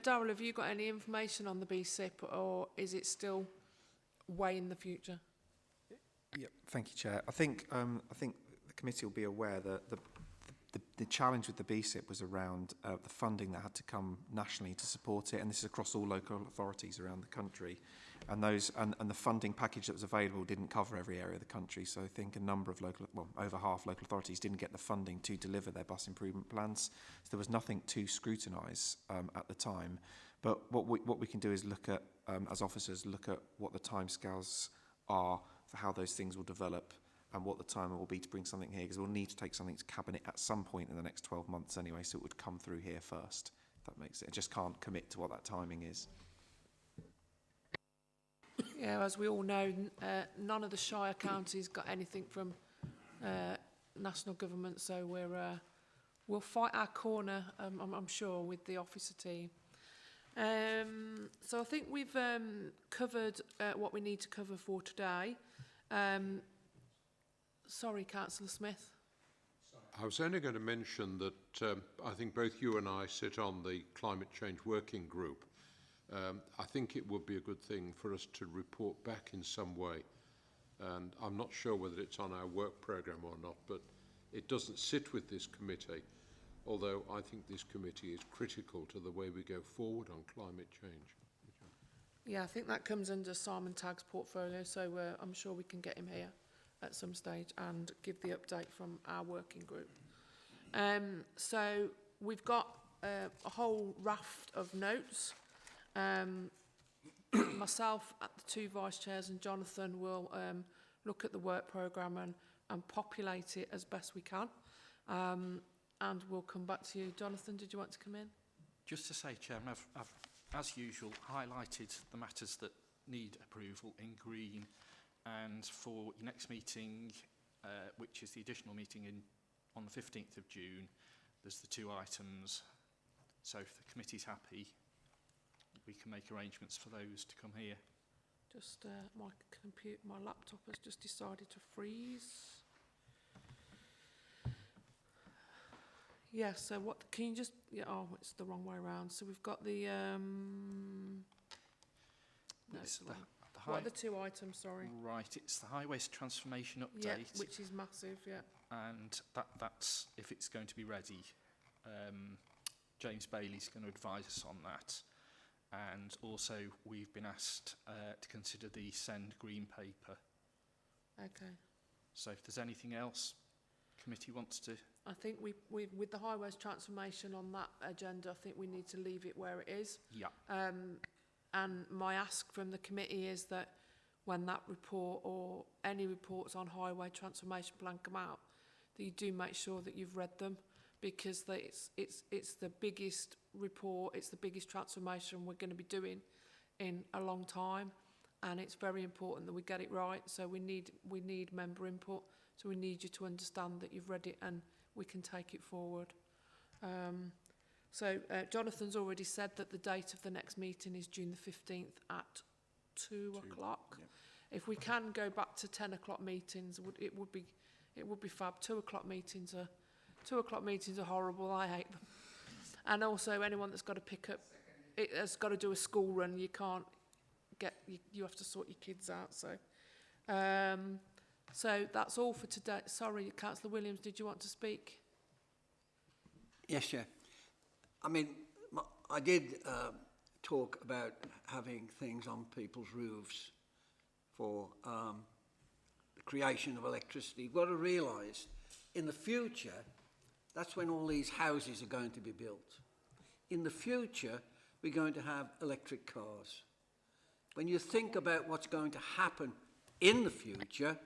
Darryl, have you got any information on the BSIP, or is it still way in the future? Yep, thank you, Chair. I think the committee will be aware that the challenge with the BSIP was around the funding that had to come nationally to support it, and this is across all local authorities around the country. And the funding package that was available didn't cover every area of the country, so I think a number of over half local authorities didn't get the funding to deliver their bus improvement plans. So there was nothing to scrutinise at the time. But what we can do is look at, as officers, look at what the timescales are for how those things will develop, and what the time will be to bring something here, because we'll need to take something to Cabinet at some point in the next 12 months anyway, so it would come through here first, if that makes it. I just can't commit to what that timing is. Yeah, as we all know, none of the Shire counties got anything from national government, so we'll fight our corner, I'm sure, with the officer team. So I think we've covered what we need to cover for today. Sorry, Councillor Smith. I was only going to mention that I think both you and I sit on the Climate Change Working Group. I think it would be a good thing for us to report back in some way. And I'm not sure whether it's on our work programme or not, but it doesn't sit with this committee, although I think this committee is critical to the way we go forward on climate change. Yeah, I think that comes under Simon Tagg's portfolio, so I'm sure we can get him here at some stage and give the update from our working group. So we've got a whole raft of notes. Myself, the two vice chairs, and Jonathan will look at the work programme and populate it as best we can. And we'll come back to you. Jonathan, did you want to come in? Just to say, Chairman, I've as usual, highlighted the matters that need approval in green. And for your next meeting, which is the additional meeting on the 15th of June, there's the two items. So if the committee's happy, we can make arrangements for those to come here. Just my laptop has just decided to freeze. Yeah, so what can you just, yeah, oh, it's the wrong way around. So we've got the, no, it's the wrong. What are the two items, sorry? Right, it's the highways transformation update. Yeah, which is massive, yeah. And that's, if it's going to be ready, James Bailey's going to advise us on that. And also, we've been asked to consider the Send Green paper. Okay. So if there's anything else committee wants to... I think we with the highways transformation on that agenda, I think we need to leave it where it is. Yeah. And my ask from the committee is that when that report or any reports on highway transformation plan come out, that you do make sure that you've read them, because it's the biggest report, it's the biggest transformation we're going to be doing in a long time, and it's very important that we get it right. So we need member input. So we need you to understand that you've read it and we can take it forward. Jonathan's already said that the date of the next meeting is June the 15th at 2 o'clock. Yeah. If we can go back to 10 o'clock meetings, it would be fab. 2 o'clock meetings are horrible. I hate them. And also anyone that's got to pick up, it has got to do a school run. You can't you have to sort your kids out. So that's all for today. Sorry, Councillor Williams, did you want to speak? Yes, Chair. I mean, I did talk about having things on people's roofs for the creation of electricity. You've got to realise, in the future, that's when all these houses are going to be built. In the future, we're going to have electric cars. When you think about what's going to happen in the future,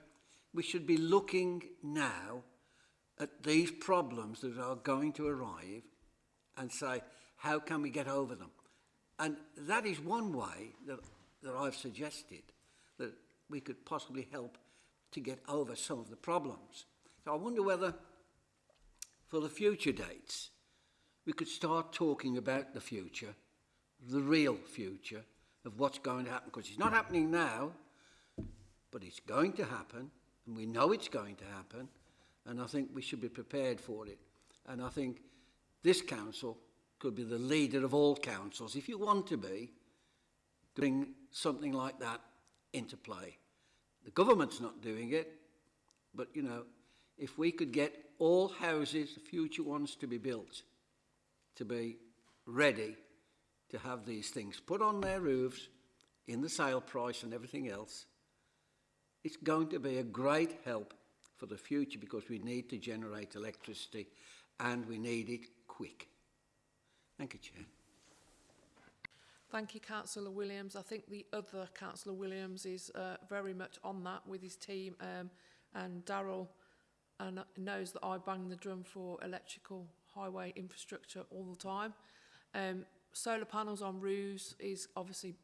we should be looking now at these problems that are going to arrive and say, how can we get over them? And that is one way that I've suggested that we could possibly help to get over some of the problems. So I wonder whether, for the future dates, we could start talking about the future, the real future of what's going to happen, because it's not happening now, but it's going to happen, and we know it's going to happen, and I think we should be prepared for it. And I think this council could be the leader of all councils, if you want to be, to bring something like that into play. The government's not doing it, but, you know, if we could get all houses, the future ones to be built, to be ready to have these things put on their roofs, in the sale price and everything else, it's going to be a great help for the future, because we need to generate electricity and we need it quick. Thank you, Chair. Thank you, Councillor Williams. I think the other Councillor Williams is very much on that with his team, and Darryl knows that I bang the drum for electrical highway infrastructure all the time. Solar panels on roofs is obviously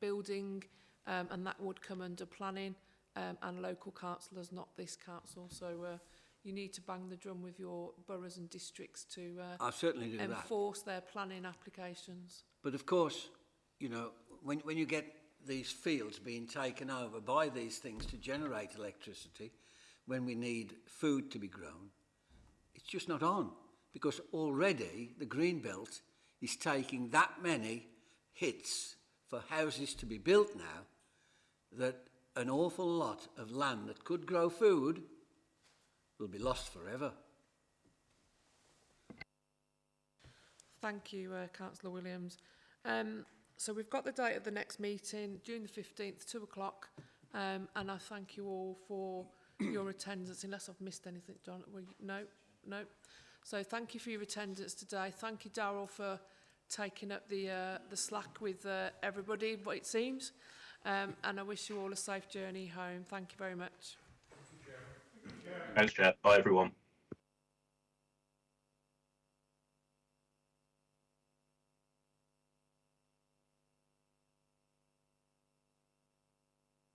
building, and that would come under planning, and local councillors, not this council. So you need to bang the drum with your boroughs and districts to I certainly do enforce their planning applications. But of course, you know, when you get these fields being taken over by these things to generate electricity, when we need food to be grown, it's just not on, because already the green belt is taking that many hits for houses to be built now that an awful lot of land that could grow food will be lost forever. Thank you, Councillor Williams. So we've got the date of the next meeting, June the 15th, 2 o'clock, and I thank you all for your attendance, unless I've missed anything, John. Well, no. So thank you for your attendance today. Thank you, Darryl, for taking up the slack with everybody, what it seems. And I wish you all a safe journey home. Thank you very much. Thanks, Chair. Bye, everyone.